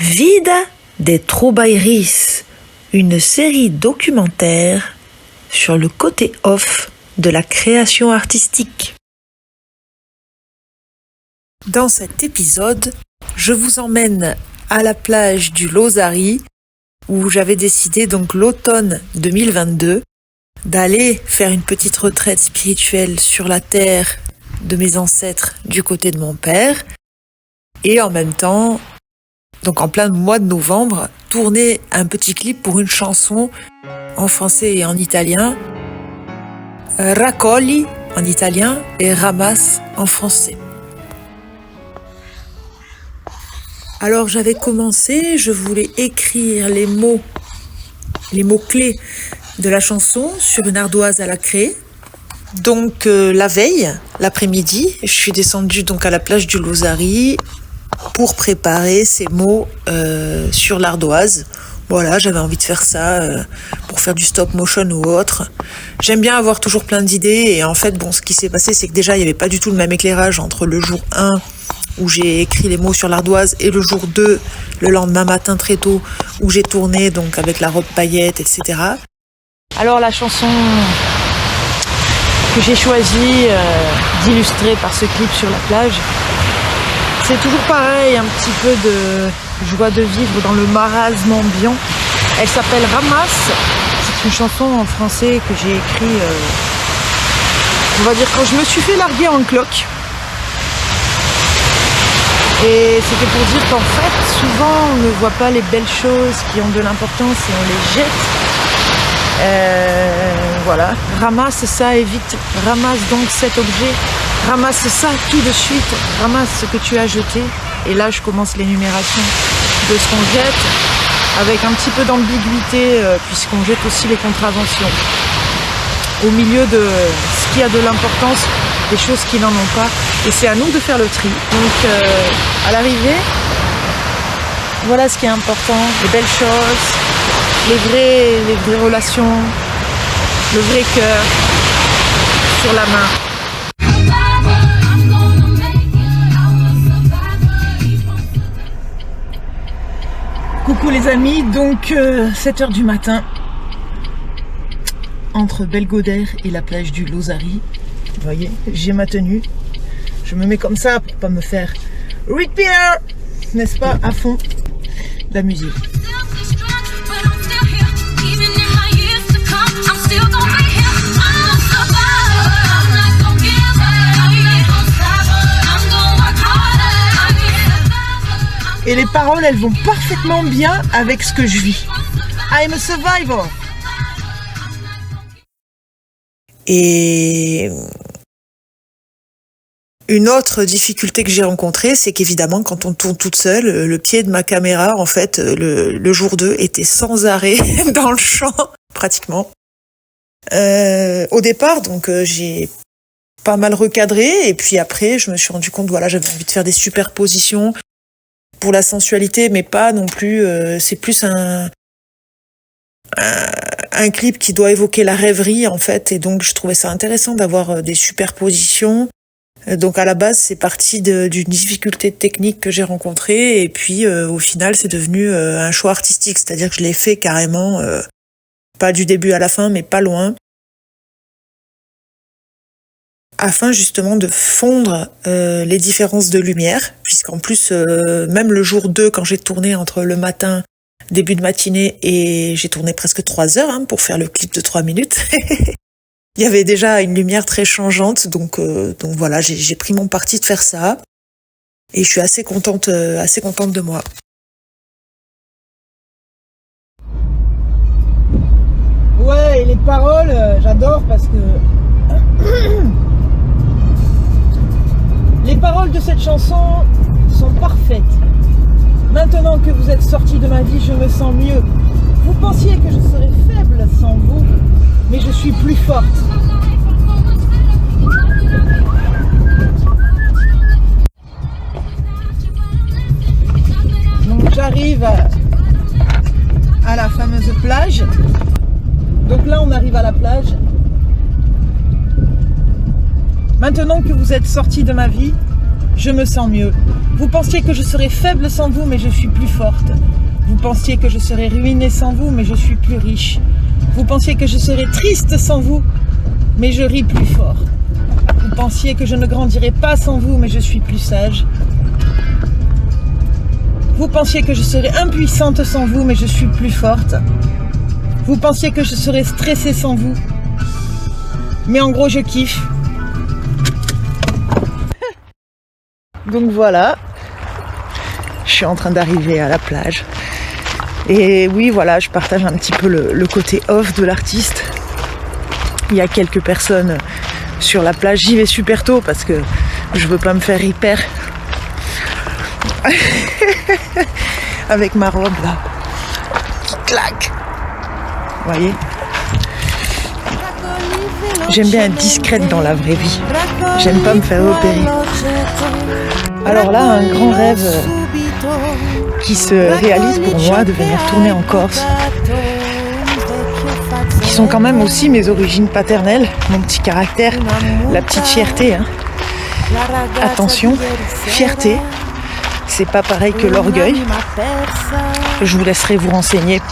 Vida de Trobairis, une série documentaire sur le côté off de la création artistique. Dans cet épisode, je vous emmène à la plage du Lozari, où j'avais décidé donc l'automne 2022 d'aller faire une petite retraite spirituelle sur la terre de mes ancêtres du côté de mon père, et en même temps, donc en plein mois de novembre, tourner un petit clip pour une chanson en français et en italien, Raccogli en italien et Ramasse en français. Alors j'avais commencé, je voulais écrire les mots-clés de la chanson sur une ardoise à la craie. Donc la veille, l'après-midi, je suis descendue donc à la plage du Lozari pour préparer ces mots sur l'ardoise. Voilà, j'avais envie de faire ça pour faire du stop motion ou autre. J'aime bien avoir toujours plein d'idées et en fait, ce qui s'est passé, c'est que déjà, il n'y avait pas du tout le même éclairage entre le jour 1 où j'ai écrit les mots sur l'ardoise et le jour 2, le lendemain matin très tôt, où j'ai tourné donc avec la robe paillette, etc. Alors la chanson que j'ai choisi d'illustrer par ce clip sur la plage, c'est toujours pareil, un petit peu de joie de vivre dans le marasme ambiant. Elle s'appelle Ramasse, c'est une chanson en français que j'ai écrite, on va dire quand je me suis fait larguer en cloque. Et c'était pour dire qu'en fait, souvent on ne voit pas les belles choses qui ont de l'importance et on les jette. Voilà, ramasse ça et vite, ramasse donc cet objet, ramasse ça tout de suite, ramasse ce que tu as jeté. Et là je commence l'énumération de ce qu'on jette, avec un petit peu d'ambiguïté, puisqu'on jette aussi les contraventions. Au milieu de ce qui a de l'importance, des choses qui n'en ont pas, et c'est à nous de faire le tri. Donc à l'arrivée, voilà ce qui est important, les belles choses, les vraies relations, le vrai cœur sur la main. Coucou les amis, donc 7h du matin, entre Belgodère et la plage du Lozari. Vous voyez, j'ai ma tenue, je me mets comme ça pour pas me faire repair, n'est-ce pas, à fond la musique. Et les paroles, elles vont parfaitement bien avec ce que je vis. I'm a survivor. Et une autre difficulté que j'ai rencontrée, c'est qu'évidemment, quand on tourne toute seule, le pied de ma caméra, en fait, le jour 2, était sans arrêt dans le champ, pratiquement. Au départ, donc, j'ai pas mal recadré, et puis après, je me suis rendu compte, voilà, j'avais envie de faire des superpositions pour la sensualité, mais pas non plus, c'est plus un clip qui doit évoquer la rêverie, en fait, et donc je trouvais ça intéressant d'avoir des superpositions. Donc à la base, c'est parti d'une difficulté technique que j'ai rencontrée, et puis au final, c'est devenu un choix artistique, c'est-à-dire que je l'ai fait carrément, pas du début à la fin, mais pas loin, afin justement de fondre les différences de lumière, puisqu'en plus, même le jour 2, quand j'ai tourné entre le matin, début de matinée, et j'ai tourné presque 3 heures pour faire le clip de 3 minutes, il y avait déjà une lumière très changeante, donc voilà, j'ai pris mon parti de faire ça, et je suis assez contente de moi. Ouais, et les paroles, j'adore parce que les paroles de cette chanson sont parfaites. Maintenant que vous êtes sortis de ma vie, je me sens mieux. Vous pensiez que je serais faible sans vous, mais je suis plus forte. Donc j'arrive à la fameuse plage. Donc là, on arrive à la plage. Maintenant que vous êtes sortis de ma vie, je me sens mieux. Vous pensiez que je serais faible sans vous, mais je suis plus forte. Vous pensiez que je serais ruinée sans vous, mais je suis plus riche. Vous pensiez que je serais triste sans vous, mais je ris plus fort. Vous pensiez que je ne grandirais pas sans vous, mais je suis plus sage. Vous pensiez que je serais impuissante sans vous, mais je suis plus forte. Vous pensiez que je serais stressée sans vous, mais en gros je kiffe. Donc voilà, je suis en train d'arriver à la plage. Et oui, voilà, je partage un petit peu le côté off de l'artiste. Il y a quelques personnes sur la plage. J'y vais super tôt parce que je veux pas me faire hyper avec ma robe là qui claque. Vous voyez, j'aime bien être discrète dans la vraie vie. J'aime pas me faire repérer. Alors là, un grand rêve qui se réalise pour moi de venir tourner en Corse, qui sont quand même aussi mes origines paternelles, mon petit caractère, la petite fierté. Hein. Attention, fierté, c'est pas pareil que l'orgueil. Je vous laisserai vous renseigner.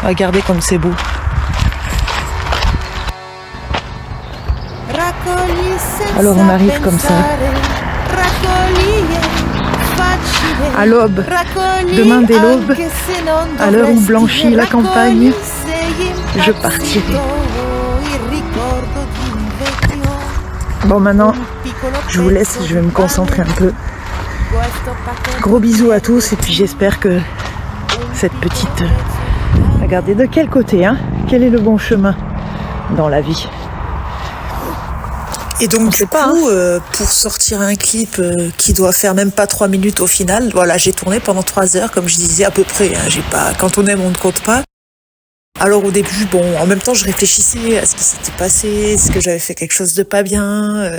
Regardez comme c'est beau. Alors on arrive comme ça, à l'aube, demain dès l'aube, à l'heure où blanchit la campagne, je partirai. Bon, maintenant, je vous laisse, je vais me concentrer un peu. Gros bisous à tous et puis j'espère que cette petite... Regardez de quel côté, hein? Quel est le bon chemin dans la vie? Et donc du coup, pour sortir un clip qui doit faire même pas 3 minutes au final, voilà, j'ai tourné pendant 3 heures, comme je disais à peu près. Hein, j'ai pas, quand on aime, on ne compte pas. Alors au début, bon, en même temps, je réfléchissais à ce qui s'était passé, est-ce que j'avais fait quelque chose de pas bien.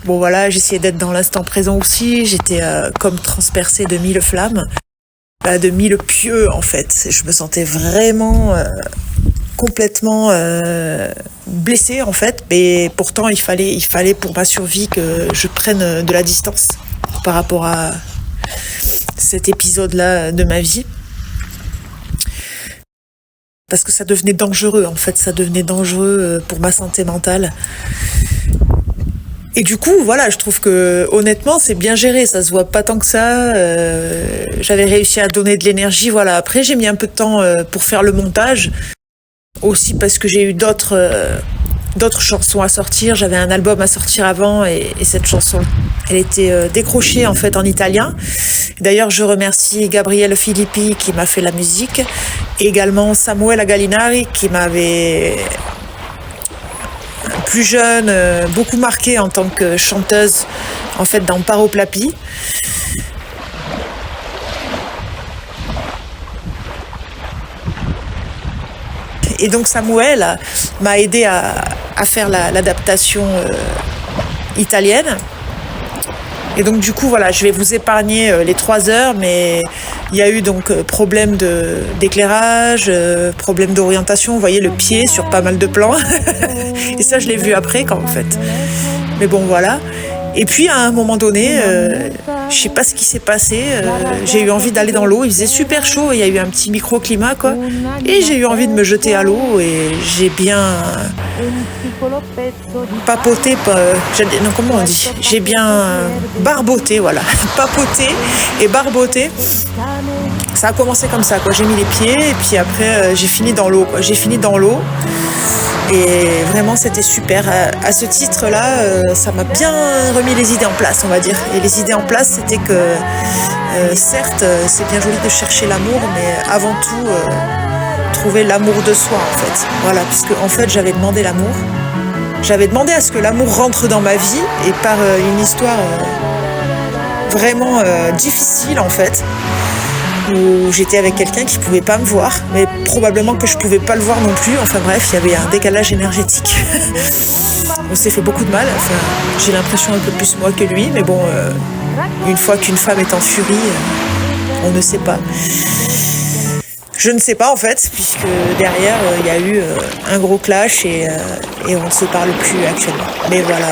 Bon voilà, j'essayais d'être dans l'instant présent aussi. J'étais comme transpercée de 1000 flammes, de 1000 pieux en fait. Je me sentais vraiment complètement blessée en fait, mais pourtant il fallait pour ma survie que je prenne de la distance par rapport à cet épisode-là de ma vie. Parce que ça devenait dangereux, en fait, ça devenait dangereux pour ma santé mentale. Et du coup, voilà, je trouve que honnêtement, c'est bien géré, ça se voit pas tant que ça. J'avais réussi à donner de l'énergie, voilà. Après, j'ai mis un peu de temps pour faire le montage, aussi parce que j'ai eu d'autres chansons à sortir. J'avais un album à sortir avant et cette chanson, elle était décrochée en fait en italien. D'ailleurs, je remercie Gabriele Filippi qui m'a fait la musique, et également Samuela Gallinari qui m'avait plus jeune beaucoup marqué en tant que chanteuse en fait dans Paro Plapi. Et donc Samuel m'a aidé à faire l'adaptation italienne. Et donc du coup voilà, je vais vous épargner les 3 heures, mais il y a eu donc problème d'éclairage, problème d'orientation, vous voyez le pied sur pas mal de plans. Et ça je l'ai vu après quand en fait. Mais bon voilà. Et puis à un moment donné, je sais pas ce qui s'est passé, j'ai eu envie d'aller dans l'eau, il faisait super chaud, il y a eu un petit microclimat quoi, et j'ai eu envie de me jeter à l'eau et j'ai bien papoté, non comment on dit, j'ai bien barboté, voilà, papoté et barboté. Ça a commencé comme ça quoi, j'ai mis les pieds et puis après j'ai fini dans l'eau quoi, j'ai fini dans l'eau. Et vraiment c'était super. À ce titre-là, ça m'a bien remis les idées en place, on va dire. Et les idées en place, c'était que certes, c'est bien joli de chercher l'amour, mais avant tout, trouver l'amour de soi, en fait. Voilà, puisque en fait, j'avais demandé l'amour. J'avais demandé à ce que l'amour rentre dans ma vie, et par une histoire vraiment difficile, en fait, où j'étais avec quelqu'un qui pouvait pas me voir, mais probablement que je pouvais pas le voir non plus. Enfin bref, il y avait un décalage énergétique. On s'est fait beaucoup de mal. Enfin, j'ai l'impression un peu plus moi que lui, mais bon, une fois qu'une femme est en furie, on ne sait pas. Je ne sais pas en fait, puisque derrière il y a eu un gros clash et on ne se parle plus actuellement. Mais voilà.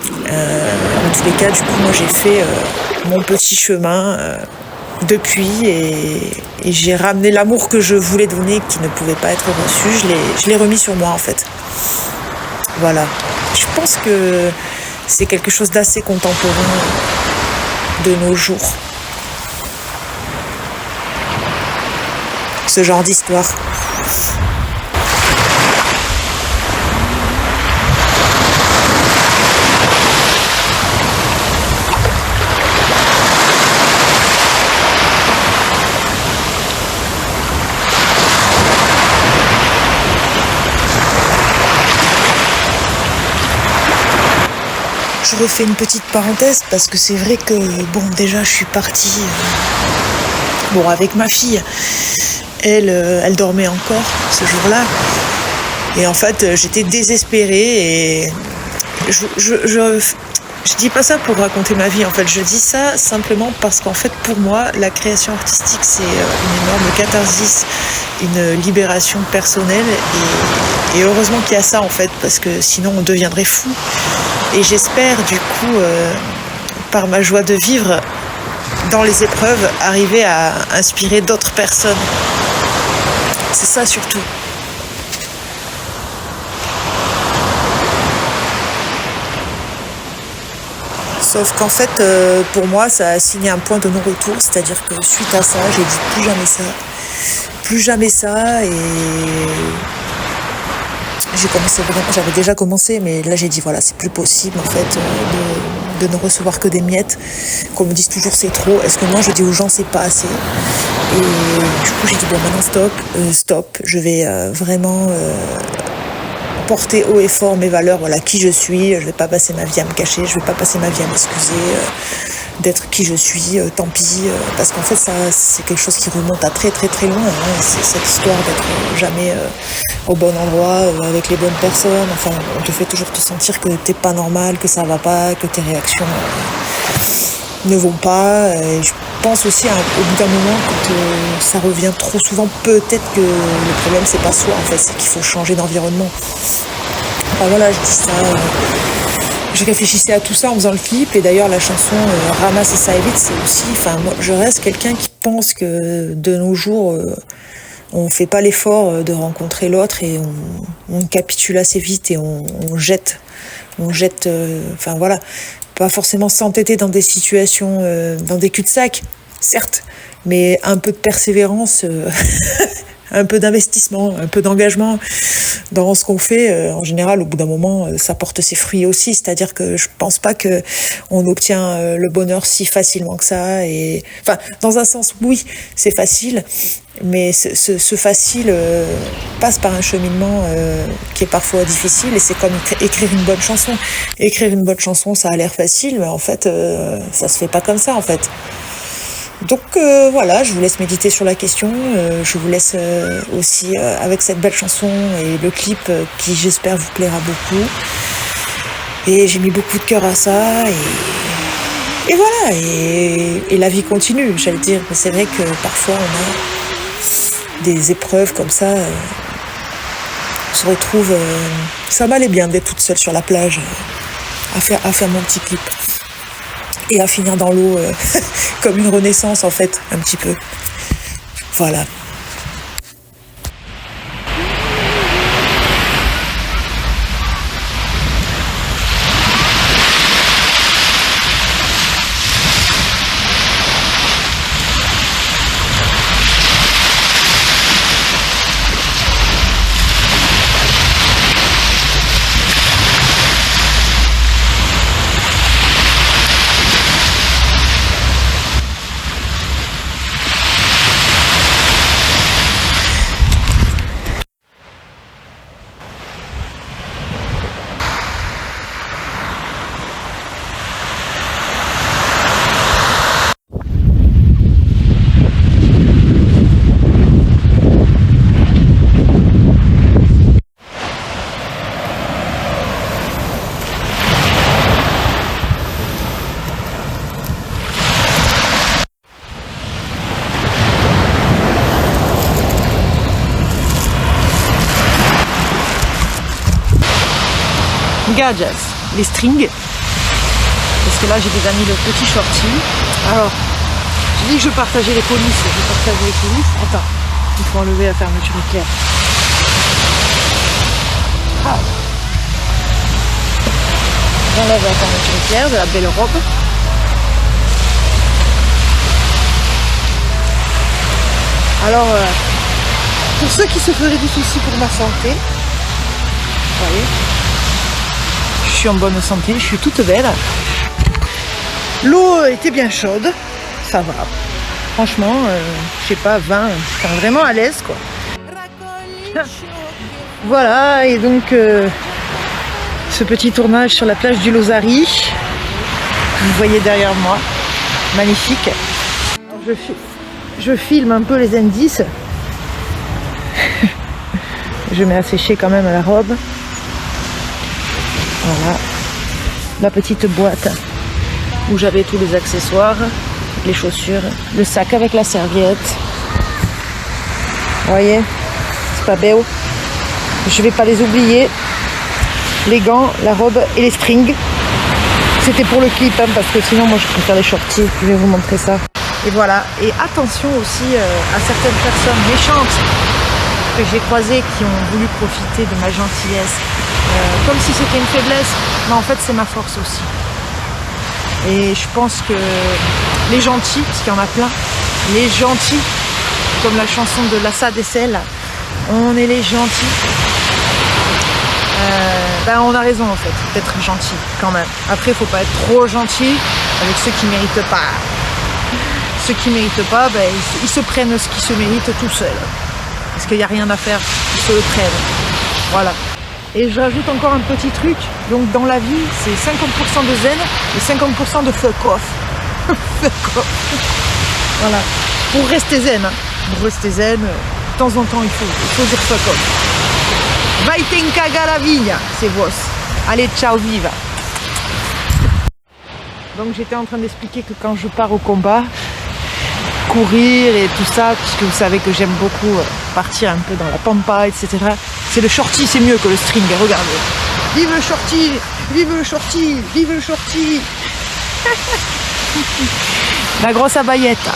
En tous les cas, du coup, moi j'ai fait mon petit chemin depuis et j'ai ramené l'amour que je voulais donner, qui ne pouvait pas être reçu. Je l'ai remis sur moi en fait. Voilà. Je pense que c'est quelque chose d'assez contemporain de nos jours. Ce genre d'histoire. Je refais une petite parenthèse parce que c'est vrai que, bon, déjà je suis partie avec ma fille. Elle dormait encore ce jour-là. Et en fait, j'étais désespérée et je dis pas ça pour raconter ma vie. En fait, je dis ça simplement parce qu'en fait, pour moi, la création artistique, c'est une énorme catharsis, une libération personnelle. Et heureusement qu'il y a ça, en fait, parce que sinon on deviendrait fou. Et j'espère, du coup, par ma joie de vivre dans les épreuves, arriver à inspirer d'autres personnes. C'est ça surtout. Sauf qu'en fait, pour moi, ça a signé un point de non-retour. C'est-à-dire que suite à ça, j'ai dit plus jamais ça. Plus jamais ça. Et j'ai commencé vraiment, j'avais déjà commencé, mais là j'ai dit voilà, c'est plus possible en fait de ne recevoir que des miettes. Qu'on me dise toujours c'est trop. Est-ce que moi je dis aux gens c'est pas assez? Et du coup j'ai dit bon maintenant stop. Je vais vraiment porter haut et fort mes valeurs, voilà qui je suis. Je vais pas passer ma vie à me cacher, je vais pas passer ma vie à m'excuser d'être qui je suis, tant pis, parce qu'en fait ça c'est quelque chose qui remonte à très très très loin, hein. C'est cette histoire d'être jamais au bon endroit, avec les bonnes personnes, enfin on te fait toujours te sentir que t'es pas normal, que ça va pas, que tes réactions ne vont pas, et je pense aussi au bout d'un moment quand ça revient trop souvent, peut-être que le problème c'est pas soi en fait, c'est qu'il faut changer d'environnement. Enfin voilà, je dis ça. Je réfléchissais à tout ça en faisant le clip, et d'ailleurs la chanson Ramasse et ça évite, c'est aussi, enfin moi je reste quelqu'un qui pense que de nos jours on fait pas l'effort de rencontrer l'autre et on capitule assez vite et on jette, enfin voilà, pas forcément s'entêter dans des situations, dans des cul-de-sac, certes, mais un peu de persévérance, un peu d'investissement, un peu d'engagement dans ce qu'on fait, en général, au bout d'un moment, ça porte ses fruits aussi. C'est-à-dire que je pense pas que on obtient le bonheur si facilement que ça. Et enfin, dans un sens, oui, c'est facile, mais ce facile passe par un cheminement qui est parfois difficile. Et c'est comme écrire une bonne chanson. Écrire une bonne chanson, ça a l'air facile, mais en fait, ça se fait pas comme ça, en fait. Donc voilà, je vous laisse méditer sur la question, je vous laisse aussi avec cette belle chanson et le clip qui j'espère vous plaira beaucoup. Et j'ai mis beaucoup de cœur à ça et voilà, et la vie continue, j'allais dire. Mais c'est vrai que parfois on a des épreuves comme ça, on se retrouve, ça m'allait bien d'être toute seule sur la plage à faire mon petit clip. Et à finir dans l'eau comme une renaissance en fait, un petit peu. Voilà. Gadgets, les strings, que là j'ai des amis de petits shorty. Alors, j'ai dit que je partageais les coulisses, Attends, il faut enlever la fermeture éclair. Ah. J'enlève la fermeture éclair de la belle robe. Alors, pour ceux qui se feraient du souci pour ma santé, vous voyez, je suis en bonne santé, je suis toute belle. L'eau était bien chaude, ça va. Franchement, je sais pas, 20, enfin, vraiment à l'aise quoi. Voilà, et donc ce petit tournage sur la plage du Lozari, vous voyez derrière moi, magnifique. Alors, je filme un peu les indices. Je mets à sécher quand même la robe. Voilà, la petite boîte où j'avais tous les accessoires, les chaussures, le sac avec la serviette. Vous voyez, c'est pas beau. Je vais pas les oublier. Les gants, la robe et les strings. C'était pour le clip, hein, parce que sinon moi je préfère les shorties. Je vais vous montrer ça. Et voilà. Et attention aussi à certaines personnes méchantes que j'ai croisées qui ont voulu profiter de ma gentillesse. Comme si c'était une faiblesse. Mais en fait c'est ma force aussi. Et je pense que les gentils, parce qu'il y en a plein, les gentils, comme la chanson de Lassa Dessel, on est les gentils. Ben on a raison en fait, d'être gentil quand même. Après, il faut pas être trop gentil avec ceux qui méritent pas. Ceux qui méritent pas, ben, ils se prennent ce qu'ils se méritent tout seuls. Parce qu'il n'y a rien à faire, ils se le prennent. Voilà. Et je rajoute encore un petit truc. Donc dans la vie, c'est 50% de zen et 50% de fuck off. Fuck off. Voilà. Pour rester zen. Hein. Pour rester zen, de temps en temps, il faut dire fuck off. Vai te encagar la vigna, c'est vos. Allez, ciao, viva. Donc j'étais en train d'expliquer que quand je pars au combat, courir et tout ça, puisque vous savez que j'aime beaucoup partir un peu dans la pampa, etc. C'est le shorty, c'est mieux que le string, regardez. Vive le shorty, vive le shorty, vive le shorty. La grosse abayette.